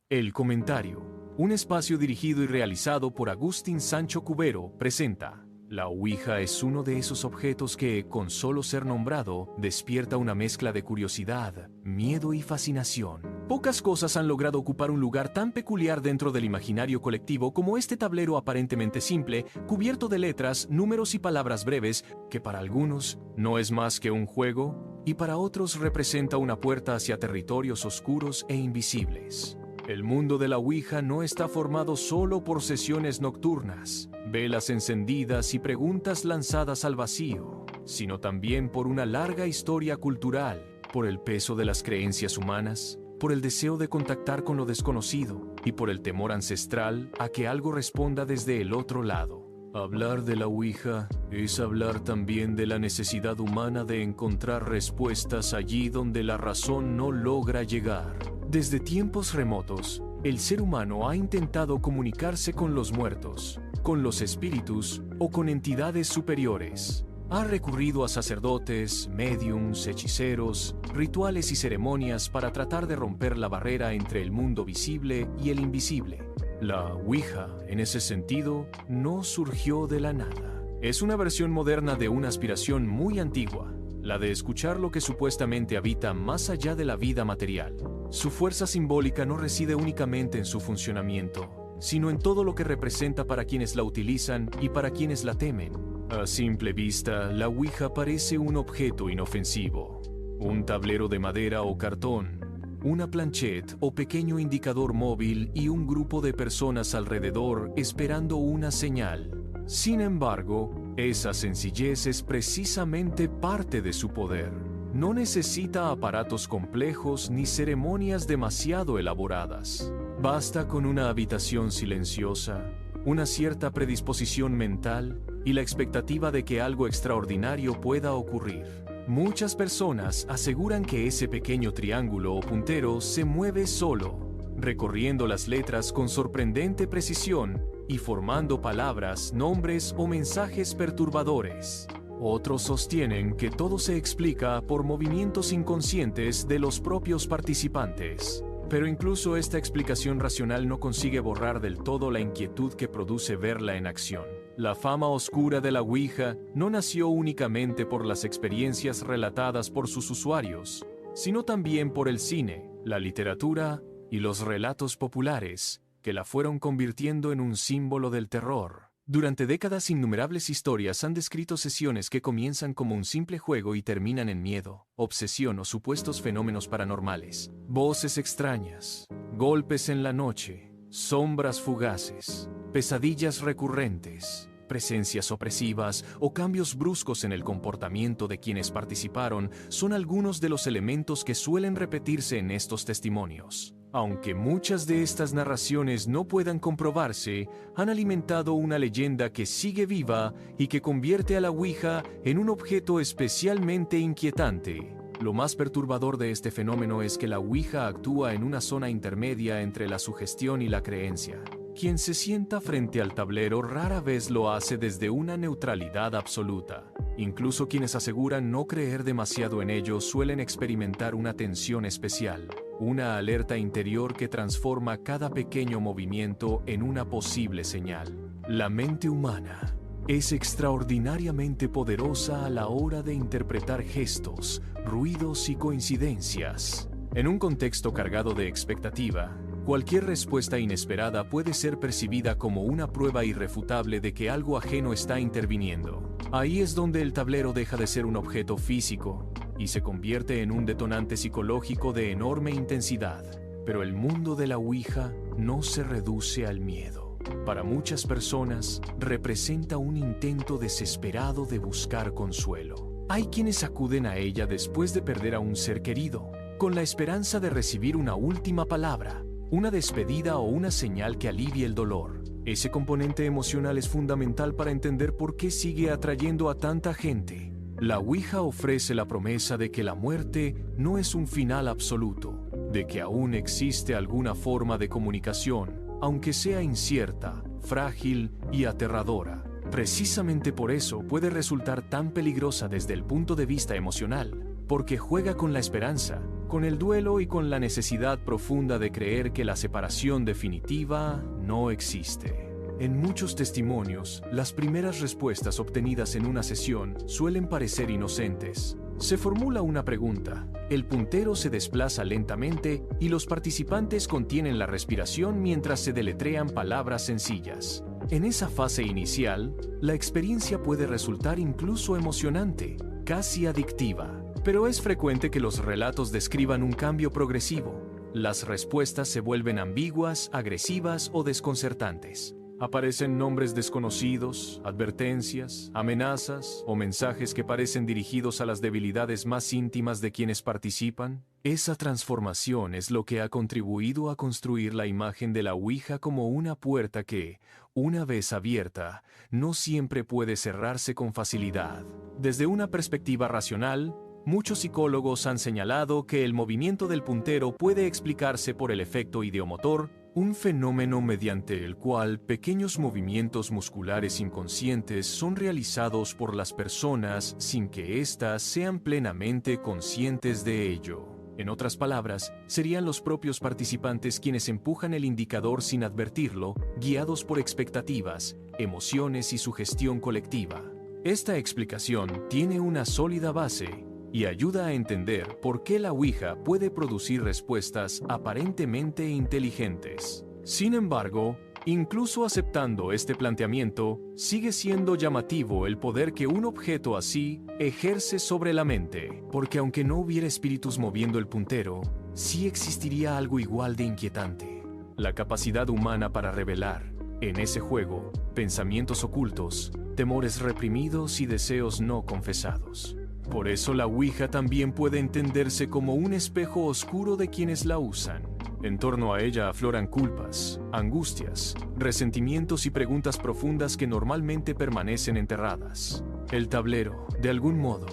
El comentario, un espacio dirigido y realizado por Agustín Sancho Cubero, presenta: la Ouija es uno de esos objetos que, con solo ser nombrado, despierta una mezcla de curiosidad, miedo y fascinación. Pocas cosas han logrado ocupar un lugar tan peculiar dentro del imaginario colectivo como este tablero aparentemente simple, cubierto de letras, números y palabras breves, que para algunos no es más que un juego, y para otros representa una puerta hacia territorios oscuros e invisibles. El mundo de la Ouija no está formado solo por sesiones nocturnas, velas encendidas y preguntas lanzadas al vacío, sino también por una larga historia cultural, por el peso de las creencias humanas, por el deseo de contactar con lo desconocido y por el temor ancestral a que algo responda desde el otro lado. Hablar de la Ouija es hablar también de la necesidad humana de encontrar respuestas allí donde la razón no logra llegar. Desde tiempos remotos, el ser humano ha intentado comunicarse con los muertos, con los espíritus o con entidades superiores. Ha recurrido a sacerdotes, médiums, hechiceros, rituales y ceremonias para tratar de romper la barrera entre el mundo visible y el invisible. La Ouija, en ese sentido, no surgió de la nada. Es una versión moderna de una aspiración muy antigua, la de escuchar lo que supuestamente habita más allá de la vida material. Su fuerza simbólica no reside únicamente en su funcionamiento, sino en todo lo que representa para quienes la utilizan y para quienes la temen. A simple vista, la Ouija parece un objeto inofensivo, un tablero de madera o cartón, una planchette o pequeño indicador móvil y un grupo de personas alrededor esperando una señal. Sin embargo, esa sencillez es precisamente parte de su poder. No necesita aparatos complejos ni ceremonias demasiado elaboradas. Basta con una habitación silenciosa, una cierta predisposición mental y la expectativa de que algo extraordinario pueda ocurrir. Muchas personas aseguran que ese pequeño triángulo o puntero se mueve solo, recorriendo las letras con sorprendente precisión y formando palabras, nombres o mensajes perturbadores. Otros sostienen que todo se explica por movimientos inconscientes de los propios participantes. Pero incluso esta explicación racional no consigue borrar del todo la inquietud que produce verla en acción. La fama oscura de la Ouija no nació únicamente por las experiencias relatadas por sus usuarios, sino también por el cine, la literatura y los relatos populares, que la fueron convirtiendo en un símbolo del terror. Durante décadas, innumerables historias han descrito sesiones que comienzan como un simple juego y terminan en miedo, obsesión o supuestos fenómenos paranormales. Voces extrañas, golpes en la noche, sombras fugaces, pesadillas recurrentes, presencias opresivas o cambios bruscos en el comportamiento de quienes participaron son algunos de los elementos que suelen repetirse en estos testimonios. Aunque muchas de estas narraciones no puedan comprobarse, han alimentado una leyenda que sigue viva y que convierte a la Ouija en un objeto especialmente inquietante. Lo más perturbador de este fenómeno es que la Ouija actúa en una zona intermedia entre la sugestión y la creencia. Quien se sienta frente al tablero rara vez lo hace desde una neutralidad absoluta. Incluso quienes aseguran no creer demasiado en ello suelen experimentar una tensión especial, una alerta interior que transforma cada pequeño movimiento en una posible señal. La mente humana es extraordinariamente poderosa a la hora de interpretar gestos, ruidos y coincidencias. En un contexto cargado de expectativa, cualquier respuesta inesperada puede ser percibida como una prueba irrefutable de que algo ajeno está interviniendo. Ahí es donde el tablero deja de ser un objeto físico y se convierte en un detonante psicológico de enorme intensidad. Pero el mundo de la Ouija no se reduce al miedo. Para muchas personas, representa un intento desesperado de buscar consuelo. Hay quienes acuden a ella después de perder a un ser querido, con la esperanza de recibir una última palabra, una despedida o una señal que alivie el dolor. Ese componente emocional es fundamental para entender por qué sigue atrayendo a tanta gente. La Ouija ofrece la promesa de que la muerte no es un final absoluto, de que aún existe alguna forma de comunicación, aunque sea incierta, frágil y aterradora. Precisamente por eso puede resultar tan peligrosa desde el punto de vista emocional, porque juega con la esperanza, con el duelo y con la necesidad profunda de creer que la separación definitiva no existe. En muchos testimonios, las primeras respuestas obtenidas en una sesión suelen parecer inocentes. Se formula una pregunta, el puntero se desplaza lentamente y los participantes contienen la respiración mientras se deletrean palabras sencillas. En esa fase inicial, la experiencia puede resultar incluso emocionante, casi adictiva. Pero es frecuente que los relatos describan un cambio progresivo. Las respuestas se vuelven ambiguas, agresivas o desconcertantes. Aparecen nombres desconocidos, advertencias, amenazas o mensajes que parecen dirigidos a las debilidades más íntimas de quienes participan. Esa transformación es lo que ha contribuido a construir la imagen de la Ouija como una puerta que, una vez abierta, no siempre puede cerrarse con facilidad. Desde una perspectiva racional, muchos psicólogos han señalado que el movimiento del puntero puede explicarse por el efecto ideomotor, un fenómeno mediante el cual pequeños movimientos musculares inconscientes son realizados por las personas sin que éstas sean plenamente conscientes de ello. En otras palabras, serían los propios participantes quienes empujan el indicador sin advertirlo, guiados por expectativas, emociones y sugestión colectiva. Esta explicación tiene una sólida base y ayuda a entender por qué la Ouija puede producir respuestas aparentemente inteligentes. Sin embargo, incluso aceptando este planteamiento, sigue siendo llamativo el poder que un objeto así ejerce sobre la mente, porque aunque no hubiera espíritus moviendo el puntero, sí existiría algo igual de inquietante: la capacidad humana para revelar, en ese juego, pensamientos ocultos, temores reprimidos y deseos no confesados. Por eso la Ouija también puede entenderse como un espejo oscuro de quienes la usan. En torno a ella afloran culpas, angustias, resentimientos y preguntas profundas que normalmente permanecen enterradas. El tablero, de algún modo,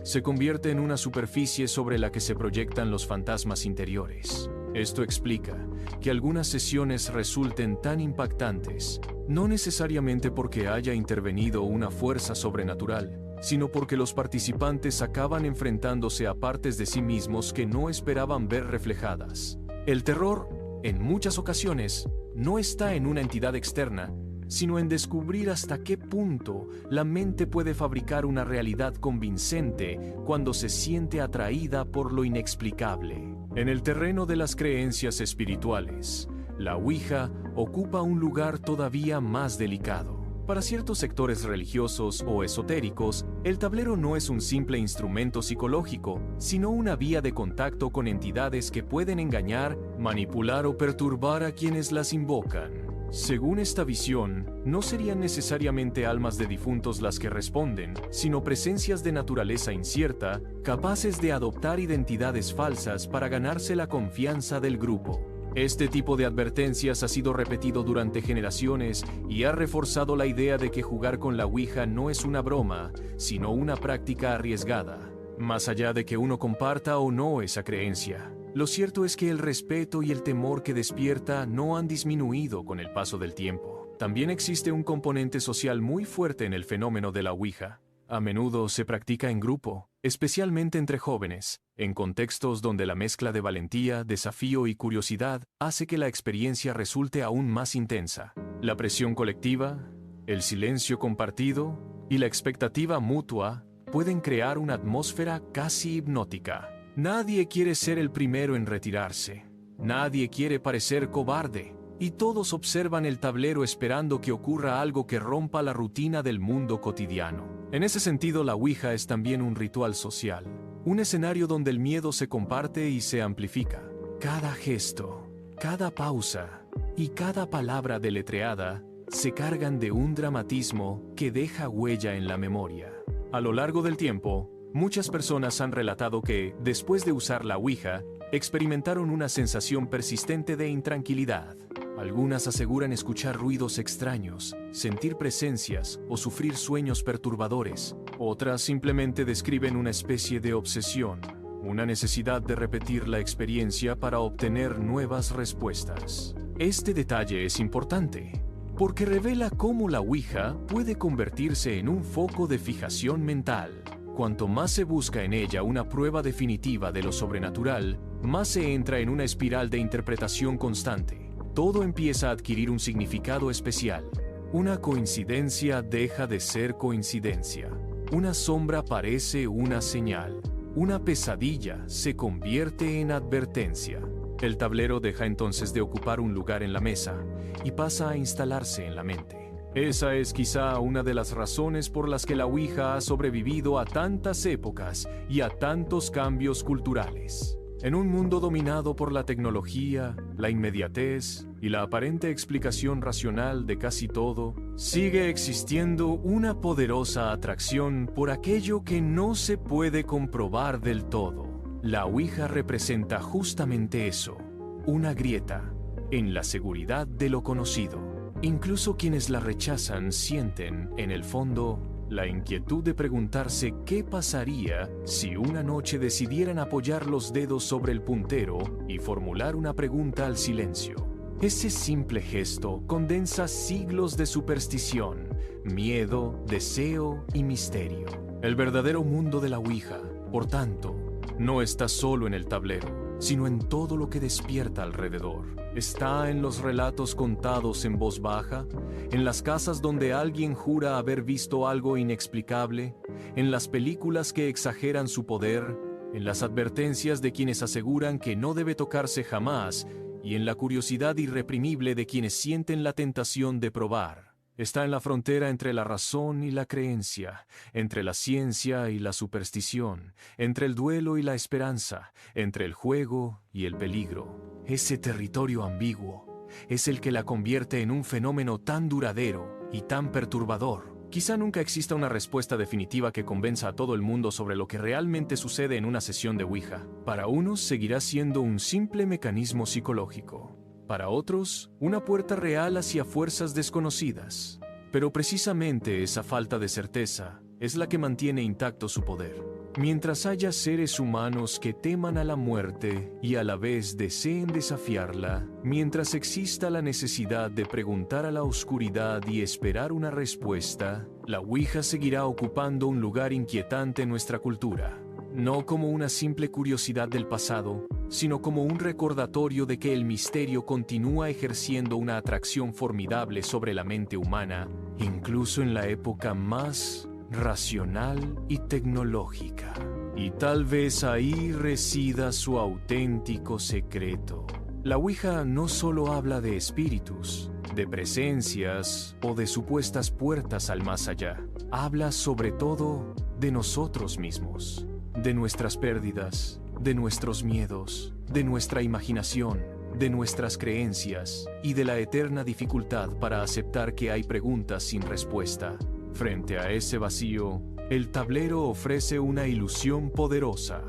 se convierte en una superficie sobre la que se proyectan los fantasmas interiores. Esto explica que algunas sesiones resulten tan impactantes, no necesariamente porque haya intervenido una fuerza sobrenatural, sino porque los participantes acaban enfrentándose a partes de sí mismos que no esperaban ver reflejadas. El terror, en muchas ocasiones, no está en una entidad externa, sino en descubrir hasta qué punto la mente puede fabricar una realidad convincente cuando se siente atraída por lo inexplicable. En el terreno de las creencias espirituales, la Ouija ocupa un lugar todavía más delicado. Para ciertos sectores religiosos o esotéricos, el tablero no es un simple instrumento psicológico, sino una vía de contacto con entidades que pueden engañar, manipular o perturbar a quienes las invocan. Según esta visión, no serían necesariamente almas de difuntos las que responden, sino presencias de naturaleza incierta, capaces de adoptar identidades falsas para ganarse la confianza del grupo. Este tipo de advertencias ha sido repetido durante generaciones y ha reforzado la idea de que jugar con la Ouija no es una broma, sino una práctica arriesgada. Más allá de que uno comparta o no esa creencia, lo cierto es que el respeto y el temor que despierta no han disminuido con el paso del tiempo. También existe un componente social muy fuerte en el fenómeno de la Ouija. A menudo se practica en grupo, especialmente entre jóvenes, en contextos donde la mezcla de valentía, desafío y curiosidad hace que la experiencia resulte aún más intensa. La presión colectiva, el silencio compartido y la expectativa mutua pueden crear una atmósfera casi hipnótica. Nadie quiere ser el primero en retirarse. Nadie quiere parecer cobarde. Y todos observan el tablero esperando que ocurra algo que rompa la rutina del mundo cotidiano. En ese sentido, la Ouija es también un ritual social, un escenario donde el miedo se comparte y se amplifica. Cada gesto, cada pausa y cada palabra deletreada se cargan de un dramatismo que deja huella en la memoria. A lo largo del tiempo, muchas personas han relatado que, después de usar la Ouija, experimentaron una sensación persistente de intranquilidad. Algunas aseguran escuchar ruidos extraños, sentir presencias o sufrir sueños perturbadores. Otras simplemente describen una especie de obsesión, una necesidad de repetir la experiencia para obtener nuevas respuestas. Este detalle es importante, porque revela cómo la Ouija puede convertirse en un foco de fijación mental. Cuanto más se busca en ella una prueba definitiva de lo sobrenatural, más se entra en una espiral de interpretación constante. Todo empieza a adquirir un significado especial. Una coincidencia deja de ser coincidencia. Una sombra parece una señal. Una pesadilla se convierte en advertencia. El tablero deja entonces de ocupar un lugar en la mesa y pasa a instalarse en la mente. Esa es quizá una de las razones por las que la Ouija ha sobrevivido a tantas épocas y a tantos cambios culturales. En un mundo dominado por la tecnología, la inmediatez y la aparente explicación racional de casi todo, sigue existiendo una poderosa atracción por aquello que no se puede comprobar del todo. La Ouija representa justamente eso, una grieta en la seguridad de lo conocido. Incluso quienes la rechazan sienten, en el fondo, la inquietud de preguntarse qué pasaría si una noche decidieran apoyar los dedos sobre el puntero y formular una pregunta al silencio. Ese simple gesto condensa siglos de superstición, miedo, deseo y misterio. El verdadero mundo de la Ouija, por tanto, no está solo en el tablero, sino en todo lo que despierta alrededor. Está en los relatos contados en voz baja, en las casas donde alguien jura haber visto algo inexplicable, en las películas que exageran su poder, en las advertencias de quienes aseguran que no debe tocarse jamás y en la curiosidad irreprimible de quienes sienten la tentación de probar. Está en la frontera entre la razón y la creencia, entre la ciencia y la superstición, entre el duelo y la esperanza, entre el juego y el peligro. Ese territorio ambiguo es el que la convierte en un fenómeno tan duradero y tan perturbador. Quizá nunca exista una respuesta definitiva que convenza a todo el mundo sobre lo que realmente sucede en una sesión de Ouija. Para unos seguirá siendo un simple mecanismo psicológico. Para otros, una puerta real hacia fuerzas desconocidas. Pero precisamente esa falta de certeza es la que mantiene intacto su poder. Mientras haya seres humanos que teman a la muerte y a la vez deseen desafiarla, mientras exista la necesidad de preguntar a la oscuridad y esperar una respuesta, la Ouija seguirá ocupando un lugar inquietante en nuestra cultura. No como una simple curiosidad del pasado, sino como un recordatorio de que el misterio continúa ejerciendo una atracción formidable sobre la mente humana, incluso en la época más racional y tecnológica. Y tal vez ahí resida su auténtico secreto. La Ouija no solo habla de espíritus, de presencias o de supuestas puertas al más allá. Habla sobre todo de nosotros mismos, de nuestras pérdidas, de nuestros miedos, de nuestra imaginación, de nuestras creencias y de la eterna dificultad para aceptar que hay preguntas sin respuesta. Frente a ese vacío, el tablero ofrece una ilusión poderosa,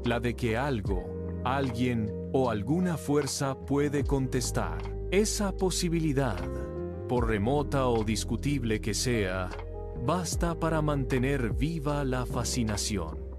la de que algo, alguien o alguna fuerza puede contestar. Esa posibilidad, por remota o discutible que sea, basta para mantener viva la fascinación.